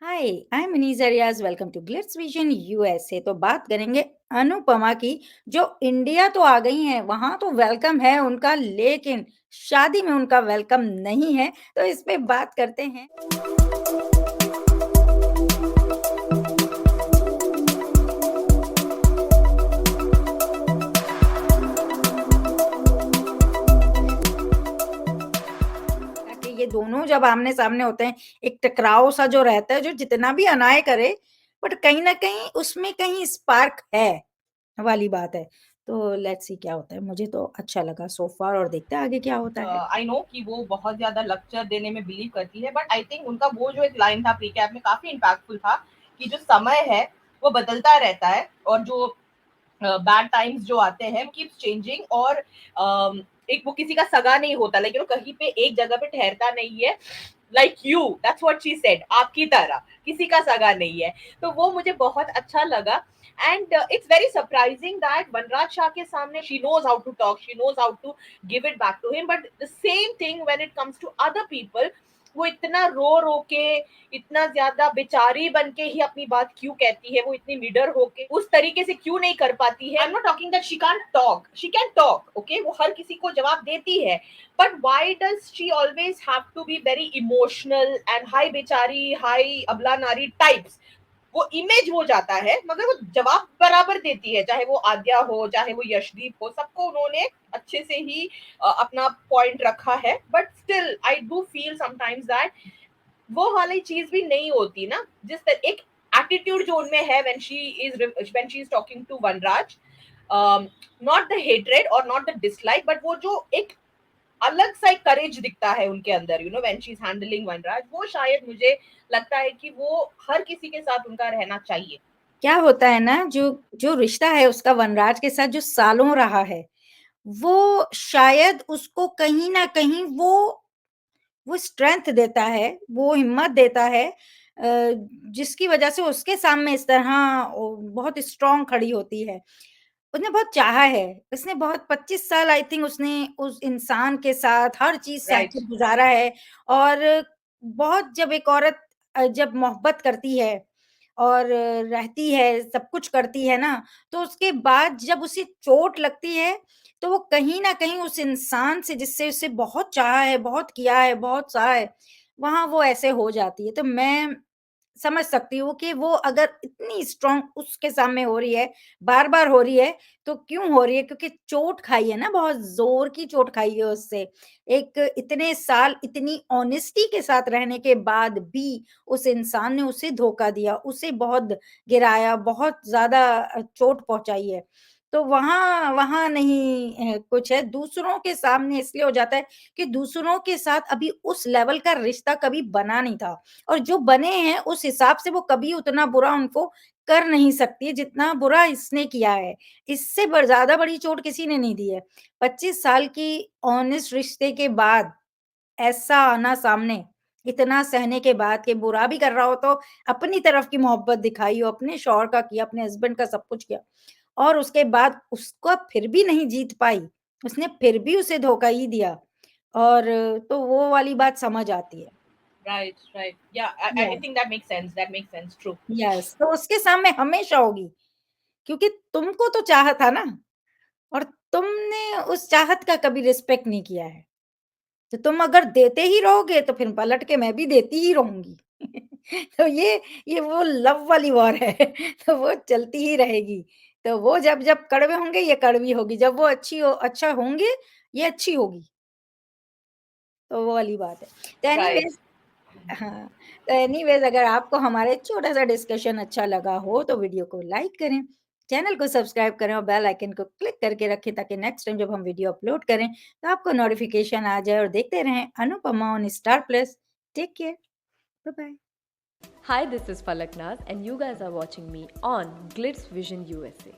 Hi, I am Manish Ariyaz. Welcome to glitz vision USA. तो बात करेंगे अनुपमा की, जो इंडिया तो आ गई हैं, वहां तो वेलकम है उनका, लेकिन शादी में उनका वेलकम नहीं है। तो इस पे बात करते हैं। ताकि ये दोनों जब आमने-सामने होते हैं, एक टकराव सा जो रहता है, जो जितना भी अनाय करे, बट कहीं न कहीं उसमें कहीं स्पार्क है, वाली बात है। तो लेट्स सी क्या होता है। मुझे तो अच्छा लगा सो फार, और देखते हैं आगे क्या होता है। आई नो कि वो बहुत ज्यादा लेक्चर देने में बिलीव करती है, बट आई थिंक उनका वो जो एक लाइन था प्री कैप में काफी इम्पैक्टफुल था कि जो समय है वो बदलता रहता है, और जो बैड टाइम्स जो आते हैं कीप्स चेंजिंग, और एक वो किसी का सगा नहीं होता, लेकिन वो कहीं पे एक जगह पे ठहरता नहीं है। Like you, that's what she said, आपकी तरह किसी का सगा नहीं है। तो वो मुझे बहुत अच्छा लगा। And it's very surprising that Vanraj Shah के सामने she knows how to talk, she knows how to give it back to him, but the same thing when it comes to other people, वो इतना रो रो के, इतना ज्यादा बेचारी बन के ही अपनी बात क्यों कहती है, वो इतनी निडर होके उस तरीके से क्यों नहीं कर पाती है। I am not talking that she can't talk, she can talk, okay, वो हर किसी को जवाब देती है, but why does she always have to be very emotional and hi बेचारी, hi अबला नारी types? वो इमेज हो जाता है, मगर वो जवाब बराबर देती है, चाहे वो आद्या हो, चाहे वो यशदीप हो, सबको उन्होंने अच्छे से ही अपना पॉइंट रखा है। But still I do feel sometimes that वो वाली चीज भी नहीं होती ना, जिस तरह एक एटीट्यूड जो उनमें है when she is talking to Vanraj, not the hatred और नॉट द डिसलाइक, बट वो जो एक अलग सा एक करेज दिखता है उनके अंदर, you know, when she is handling Vanraj, वो शायद मुझे लगता है कि वो हर किसी के साथ उनका रहना चाहिए। क्या होता है ना, जो जो रिश्ता है उसका वनराज के साथ जो सालों रहा है, वो शायद उसको कहीं न कहीं वो स्ट्रेंथ देता है, वो हिम्मत देता है, जिसकी वजह से उसके सामने इस तरह बहुत स्ट्रॉन्ग खड़ी होती है। उसने बहुत चाहा है, उसने बहुत 25 साल आई थिंक उसने उस इंसान के साथ हर चीज़ सह राइट। के गुज़ारा है। और बहुत जब एक औरत जब मोहब्बत करती है और रहती है, सब कुछ करती है ना, तो उसके बाद जब उसे चोट लगती है, तो वो कहीं न कहीं उस इंसान से जिससे उसे बहुत चाहा है, बहुत किया है, बहुत सहा है, वहाँ वो ऐसे हो जाती है। तो मैं समझ सकती हूँ कि वो अगर इतनी स्ट्रॉन्ग उसके सामने हो रही है, बार-बार हो रही है, तो क्यों हो रही है? क्योंकि चोट खाई है ना, बहुत ज़ोर की चोट खाई है उससे। एक इतने साल इतनी ऑनेस्टी के साथ रहने के बाद भी उस इंसान ने उसे धोखा दिया, उसे बहुत गिराया, बहुत ज़्यादा चोट पहुँचाई है। तो वहाँ वहाँ नहीं कुछ है, दूसरों के सामने इसलिए हो जाता है कि दूसरों के साथ अभी उस लेवल का रिश्ता कभी बना नहीं था। और जो बने हैं उस हिसाब से वो कभी उतना बुरा उनको कर नहीं सकती जितना बुरा इसने किया है। इससे ज़्यादा बड़ी चोट किसी ने नहीं दी है। 25 साल की ऑनेस्ट रिश्ते के बाद ऐसा आना सामने, इतना सहने के बाद कि बुरा भी कर रहा हो तो अपनी तरफ की मोहब्बत दिखाई हो, अपने शौहर का किया, अपने हस्बैंड का सब कुछ किया, और उसके बाद उसको फिर भी नहीं जीत पाई, उसने फिर भी उसे धोखा ही दिया। और तो वो वाली बात समझ आती है। राइट, राइट, या I think that makes sense, that makes sense, true. Yes, तो उसके सामने हमेशा होगी, क्योंकि तुमको तो चाहा था ना, और तुमने उस चाहत का कभी रिस्पेक्ट नहीं किया है। तो तुम अगर देते ही रहोगे तो फिर पलट के मैं भी देती ही रहूँगी। तो ये वो लव वाली वॉर है। तो वो चलती ही रहेगी। तो वो जब कड़वे होंगे ये कड़वी होगी, जब वो अच्छा होंगे ये अच्छी होगी। तो वो वाली बात है। तो राइट। एनीवेज़, हाँ, तो एनीवेज़ अगर आपको हमारा छोटा-सा डिस्कशन अच्छा लगा हो तो वीडियो को लाइक करें, चैनल को सब्सक्राइब करें और बेल आइकन को क्लिक करके रखें, ताकि नेक्स्ट टाइम जब हम वीडियो अपलोड करें तो आपको नोटिफ़िकेशन आ जाए, और देखते रहें Anupamaa on Star Plus. Take care, bye bye. Hi, this is Falak Naz, and you guys are watching me on Glitz Vision USA.